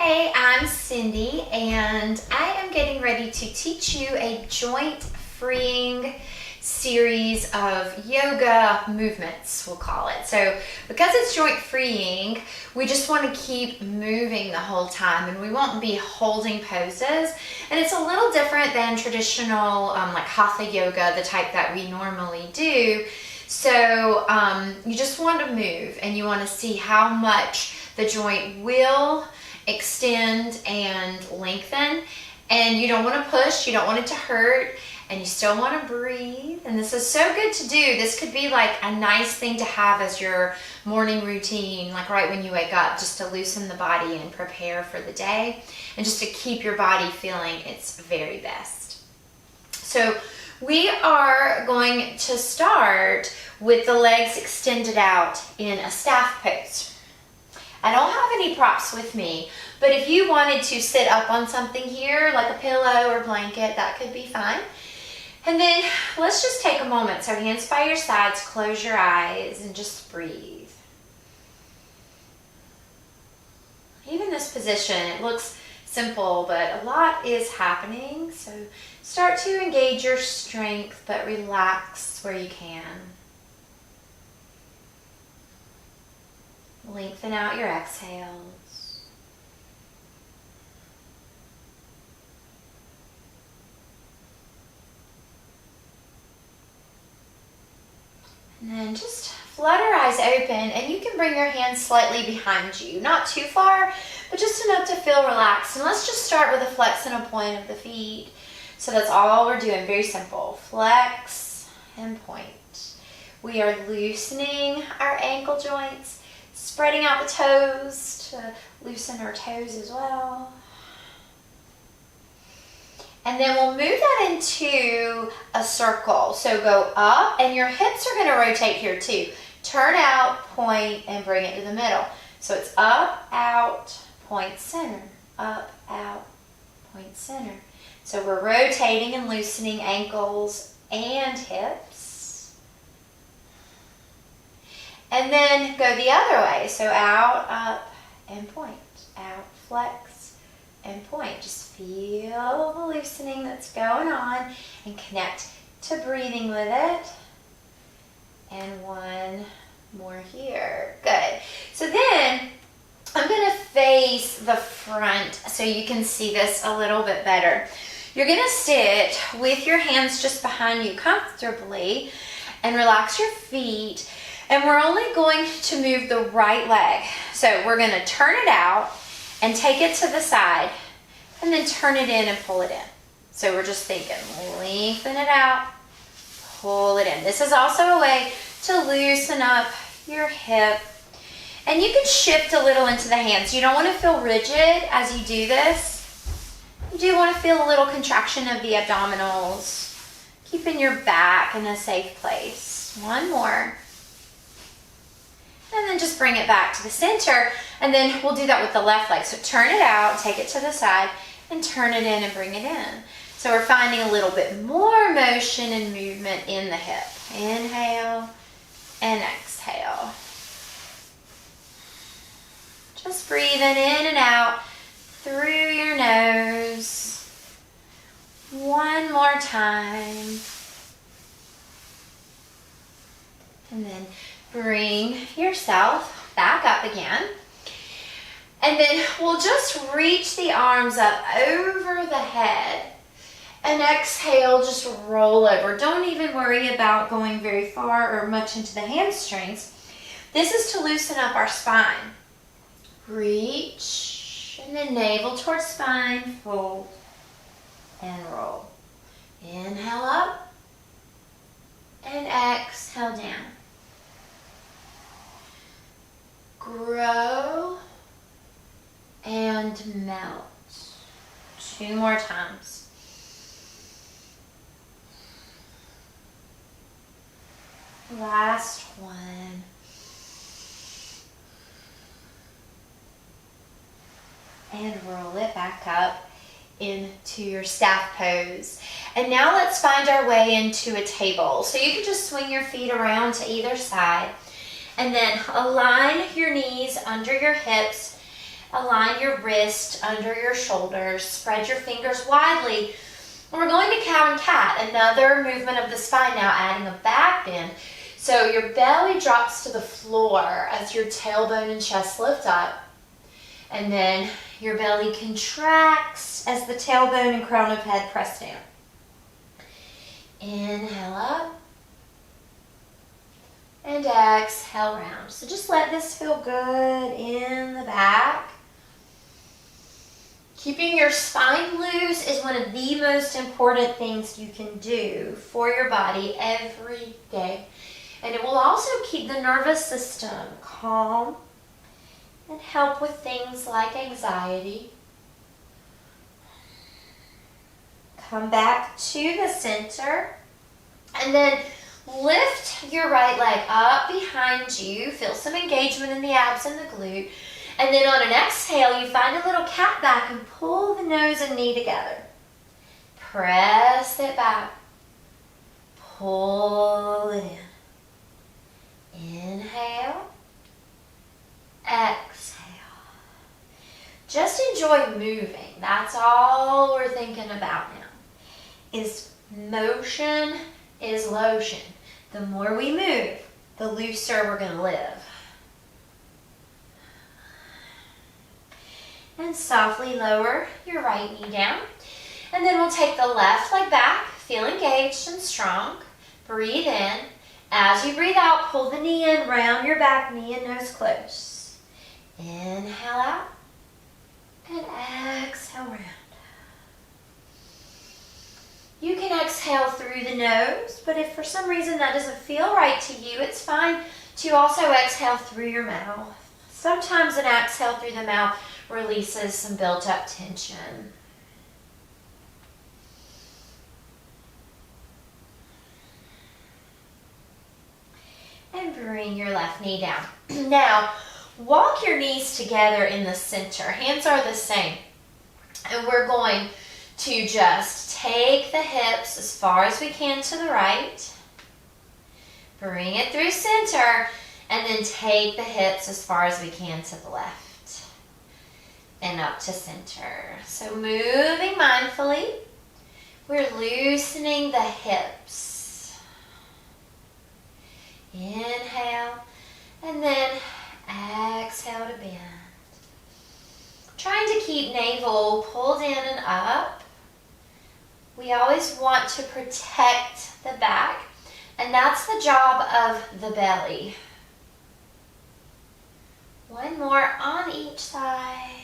Hey, I'm Cindy, and I am getting ready to teach you a joint freeing series of yoga movements, we'll call it. So because it's joint freeing, we just want to keep moving the whole time, and we won't be holding poses. And it's a little different than traditional like hatha yoga, the type that we normally do. So you just want to move, and you want to see how much the joint will extend and lengthen. And you don't want to push, you don't want it to hurt, and you still want to breathe. And this is so good to do. This could be like a nice thing to have as your morning routine, like right when you wake up, just to loosen the body and prepare for the day, and just to keep your body feeling its very best. So we are going to start with the legs extended out in a staff pose. I don't have any props with me, but if you wanted to sit up on something here, like a pillow or blanket, that could be fine. And then let's just take a moment. So hands by your sides, close your eyes, and just breathe. Even this position, it looks simple, but a lot is happening. So start to engage your strength, but relax where you can. Lengthen out your exhales. And then just flutter eyes open, and you can bring your hands slightly behind you. Not too far, but just enough to feel relaxed. And let's just start with a flex and a point of the feet. So that's all we're doing, very simple. Flex and point. We are loosening our ankle joints, spreading out the toes to loosen our toes as well. And then we'll move that into a circle. So go up, and your hips are going to rotate here too. Turn out, point, and bring it to the middle. So it's up, out, point, center. Up, out, point, center. So we're rotating and loosening ankles and hips. And then go the other way. So out, up, and point. Out, flex, and point. Just feel the loosening that's going on and connect to breathing with it. And one more here. Good. So then I'm going to face the front so you can see this a little bit better. You're going to sit with your hands just behind you comfortably and relax your feet. And we're only going to move the right leg. So we're going to turn it out and take it to the side, and then turn it in and pull it in. So we're just thinking, lengthen it out, pull it in. This is also a way to loosen up your hip. And you can shift a little into the hands. You don't want to feel rigid as you do this. You do want to feel a little contraction of the abdominals, keeping your back in a safe place. One more. And then just bring it back to the center, and then we'll do that with the left leg. So turn it out, take it to the side, and turn it in and bring it in. So we're finding a little bit more motion and movement in the hip. Inhale and exhale. Just breathing in and out through your nose. One more time. And then bring yourself back up again. And then we'll just reach the arms up over the head. And exhale, just roll over. Don't even worry about going very far or much into the hamstrings. This is to loosen up our spine. Reach, and then navel towards spine, fold, and roll. Inhale up, and exhale down. Grow and melt. 2 more times. Last one. And roll it back up into your staff pose. And now let's find our way into a table. So you can just swing your feet around to either side. And then align your knees under your hips align your wrist under your shoulders, spread your fingers widely. We're going to cow and cat, another movement of the spine now, adding a back bend. So your belly drops to the floor as your tailbone and chest lift up. And then your belly contracts as the tailbone and crown of head press down. Inhale up. And exhale round. So just let this feel good in the back. Keeping your spine loose is one of the most important things you can do for your body every day. And it will also keep the nervous system calm and help with things like anxiety. Come back to the center and then lift your right leg up behind you. Feel some engagement in the abs and the glute. And then on an exhale, you find a little cat back and pull the nose and knee together. Press it back. Pull it in. Inhale. Exhale. Just enjoy moving. That's all we're thinking about now. Is motion is lotion. The more we move, the looser we're going to live. And softly lower your right knee down. And then we'll take the left leg back. Feel engaged and strong. Breathe in. As you breathe out, pull the knee in, round your back knee and nose close. Inhale out. And exhale round. You can exhale through the nose, but if for some reason that doesn't feel right to you, it's fine to also exhale through your mouth. Sometimes an exhale through the mouth releases some built-up tension. And bring your left knee down. Now, walk your knees together in the center. Hands are the same. And we're going to just take the hips as far as we can to the right. Bring it through center. And then take the hips as far as we can to the left. And up to center. So moving mindfully. We're loosening the hips. Inhale, and then exhale to bend. Trying to keep navel pulled in and up. We always want to protect the back, and that's the job of the belly. One more on each side.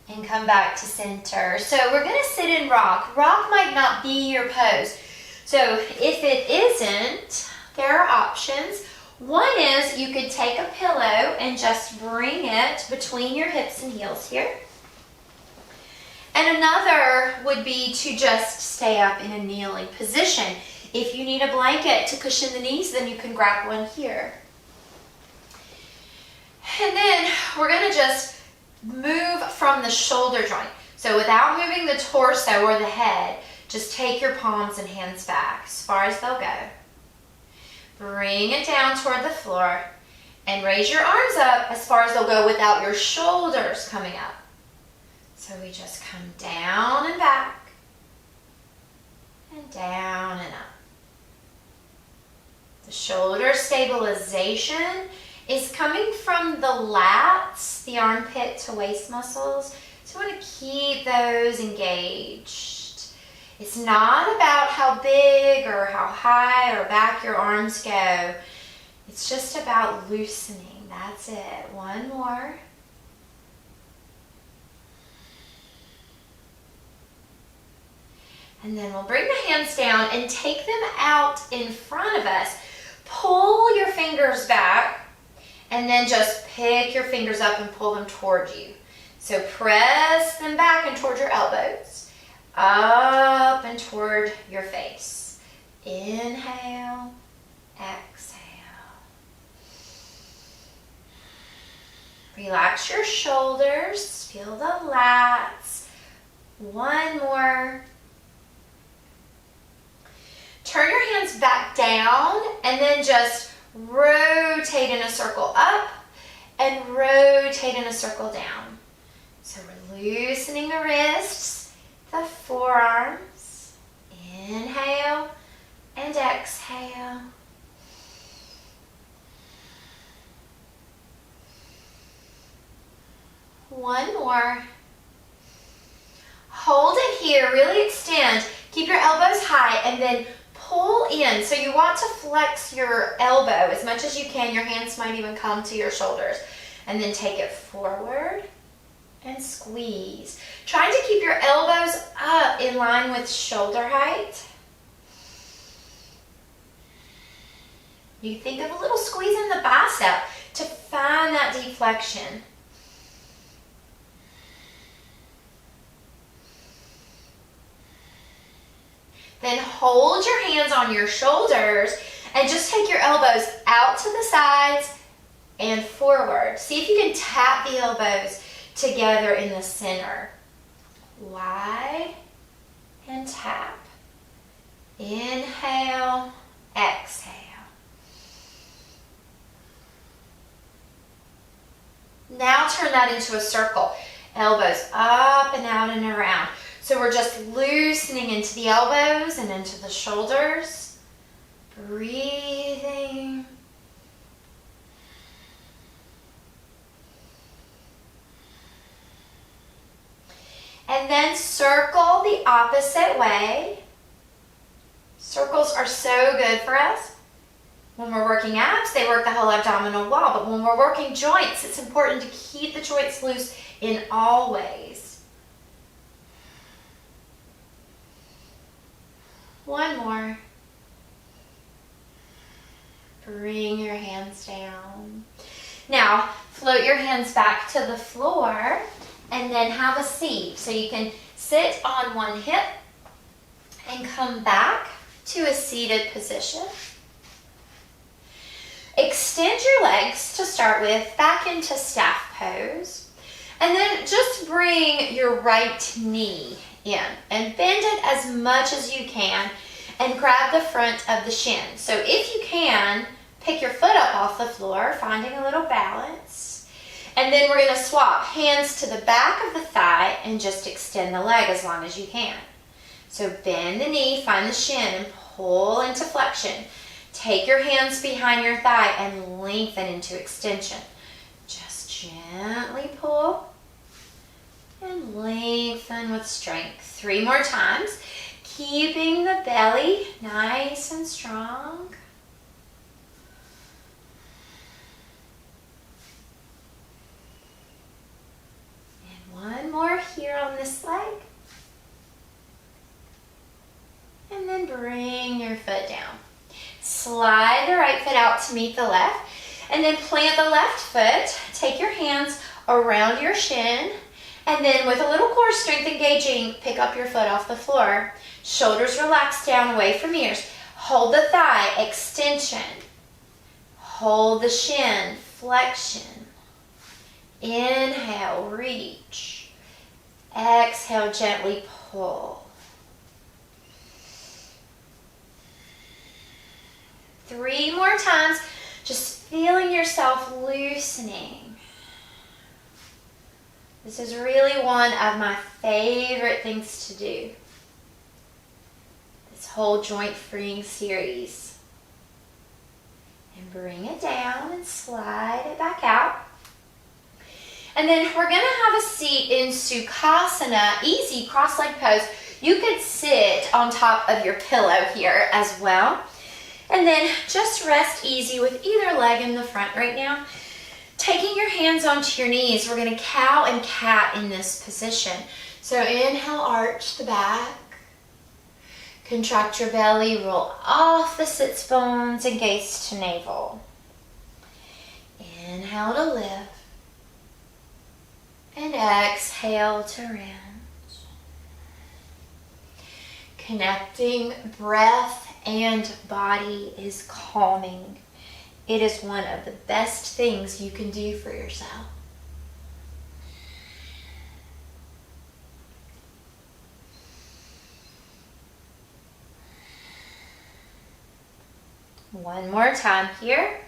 And come back to center. So we're going to sit in rock. Rock might not be your pose. So if it isn't, there are options. One is you could take a pillow and just bring it between your hips and heels here. And another would be to just stay up in a kneeling position. If you need a blanket to cushion the knees, then you can grab one here. And then we're going to just move from the shoulder joint. So without moving the torso or the head, just take your palms and hands back as far as they'll go. Bring it down toward the floor and raise your arms up as far as they'll go without your shoulders coming up. So we just come down and back and down and up. The shoulder stabilization is coming from the lats, the armpit to waist muscles. So we want to keep those engaged. It's not about how big or how high or back your arms go. It's just about loosening. That's it. One more. And then we'll bring the hands down and take them out in front of us. Pull your fingers back. And then just pick your fingers up and pull them toward you. So press them back and toward your elbows. Up and toward your face. Inhale, exhale. Relax your shoulders. Feel the lats. One more. Turn your hands back down and then just rotate in a circle up and rotate in a circle down. So we're loosening the wrists, the forearms. Inhale and exhale. One more. Hold it here, really extend. Keep your elbows high and then pull in. So you want to flex your elbow as much as you can. Your hands might even come to your shoulders. And then take it forward and squeeze. Trying to keep your elbows up in line with shoulder height. You think of a little squeeze in the bicep to find that deflection. Then hold your hands on your shoulders and just take your elbows out to the sides and forward. See if you can tap the elbows together in the center. Wide and tap. Inhale, exhale. Now turn that into a circle. Elbows up and out and around. So we're just loosening into the elbows and into the shoulders. Breathing. And then circle the opposite way. Circles are so good for us. When we're working abs, they work the whole abdominal wall. But when we're working joints, it's important to keep the joints loose in all ways. One more. Bring your hands down. Now, float your hands back to the floor and then have a seat. So you can sit on one hip and come back to a seated position. Extend your legs to start with back into staff pose. And then just bring your right knee in and bend it as much as you can and grab the front of the shin. So if you can, pick your foot up off the floor, finding a little balance. And then we're going to swap hands to the back of the thigh and just extend the leg as long as you can. So bend the knee, find the shin, and pull into flexion. Take your hands behind your thigh and lengthen into extension. Just gently pull and lengthen with strength. 3 more times, keeping the belly nice and strong. And one more here on this leg. And then bring your foot down. Slide the right foot out to meet the left. And then plant the left foot. Take your hands around your shin. And then with a little core strength engaging, pick up your foot off the floor. Shoulders relax down away from ears. Hold the thigh, extension. Hold the shin, flexion. Inhale, reach. Exhale, gently pull. 3 more times, just feeling yourself loosening. This is really one of my favorite things to do. This whole joint freeing series. And bring it down and slide it back out. And then we're going to have a seat in Sukhasana, easy cross-leg pose. You could sit on top of your pillow here as well. And then just rest easy with either leg in the front right now. Taking your hands onto your knees, we're going to cow and cat in this position. So inhale, arch the back. Contract your belly, roll off the sits bones and gaze to navel. Inhale to lift. And exhale to round. Connecting breath and body is calming. It is one of the best things you can do for yourself. One more time here.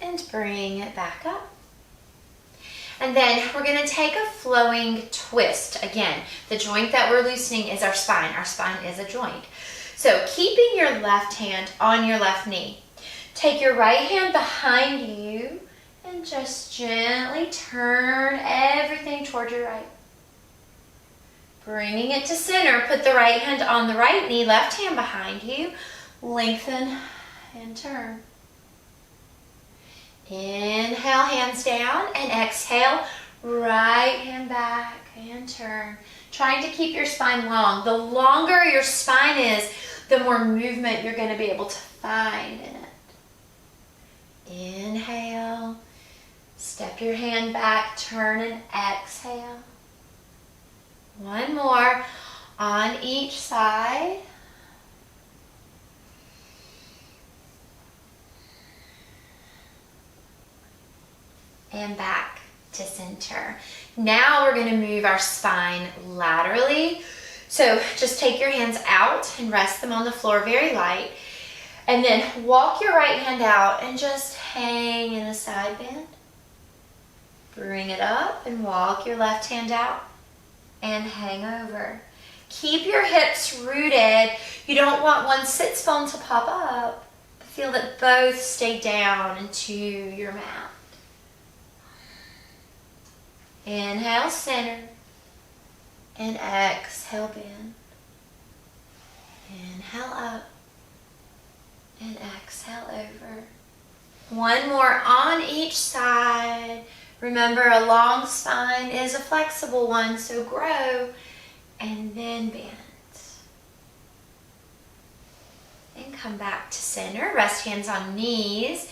And bring it back up. And then we're going to take a flowing twist. Again, the joint that we're loosening is our spine. Our spine is a joint. So keeping your left hand on your left knee. Take your right hand behind you and just gently turn everything toward your right. Bringing it to center, put the right hand on the right knee, left hand behind you. Lengthen and turn. Inhale, hands down, and exhale, right hand back and turn. Trying to keep your spine long. The longer your spine is, the more movement you're going to be able to find in it. Inhale, step your hand back, turn and exhale. One more on each side. And back to center. Now we're going to move our spine laterally. So just take your hands out and rest them on the floor very light. And then walk your right hand out and just hang in a side bend. Bring it up and walk your left hand out and hang over. Keep your hips rooted. You don't want one sits bone to pop up. Feel that both stay down into your mat. Inhale, center, and exhale, bend. Inhale up, and exhale over. One more on each side. Remember, a long spine is a flexible one, so grow and then bend. And come back to center. Rest hands on knees.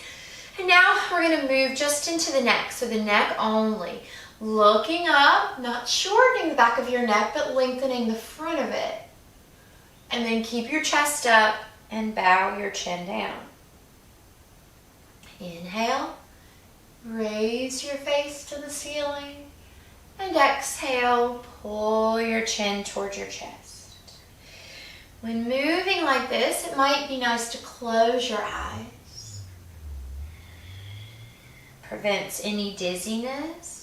And now we're going to move just into the neck, so the neck only. Looking up, not shortening the back of your neck, but lengthening the front of it. And then keep your chest up and bow your chin down. Inhale, raise your face to the ceiling. And exhale, pull your chin towards your chest. When moving like this, it might be nice to close your eyes. Prevents any dizziness.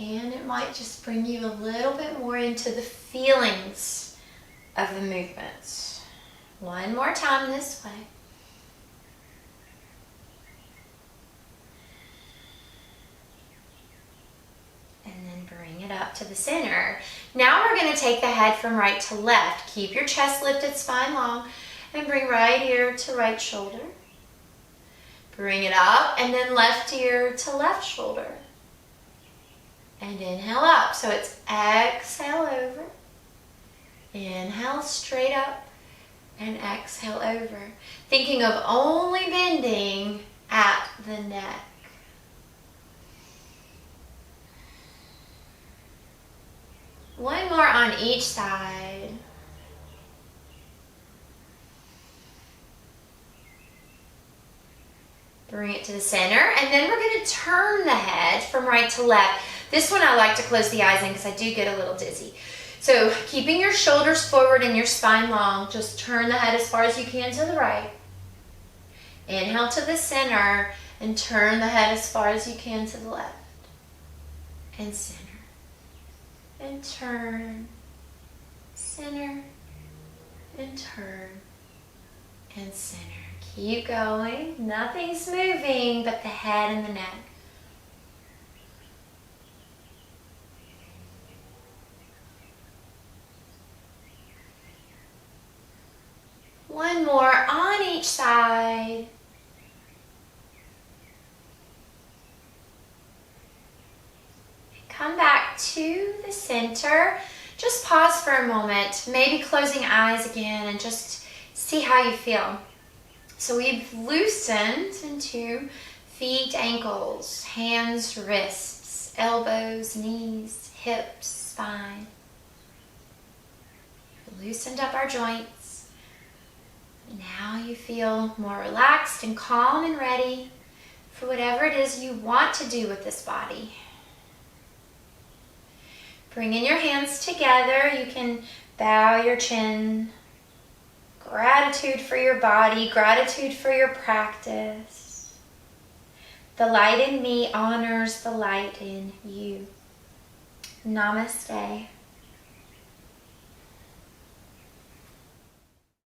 And it might just bring you a little bit more into the feelings of the movements. One more time this way. And then bring it up to the center. Now we're going to take the head from right to left. Keep your chest lifted, spine long, and bring right ear to right shoulder. Bring it up, and then left ear to left shoulder. And inhale up. So it's exhale over. Inhale straight up. And exhale over. Thinking of only bending at the neck. One more on each side. Bring it to the center. And then we're going to turn the head from right to left. This one I like to close the eyes in because I do get a little dizzy. So keeping your shoulders forward and your spine long, just turn the head as far as you can to the right. Inhale to the center and turn the head as far as you can to the left. And center. And turn. Center. And turn. And center. Keep going. Nothing's moving but the head and the neck. One more on each side. Come back to the center. Just pause for a moment, maybe closing eyes again and just see how you feel. So we've loosened into feet, ankles, hands, wrists, elbows, knees, hips, spine. Loosened up our joints. Now you feel more relaxed and calm and ready for whatever it is you want to do with this body. Bringing your hands together, you can bow your chin. Gratitude for your body, gratitude for your practice. The light in me honors the light in you. Namaste.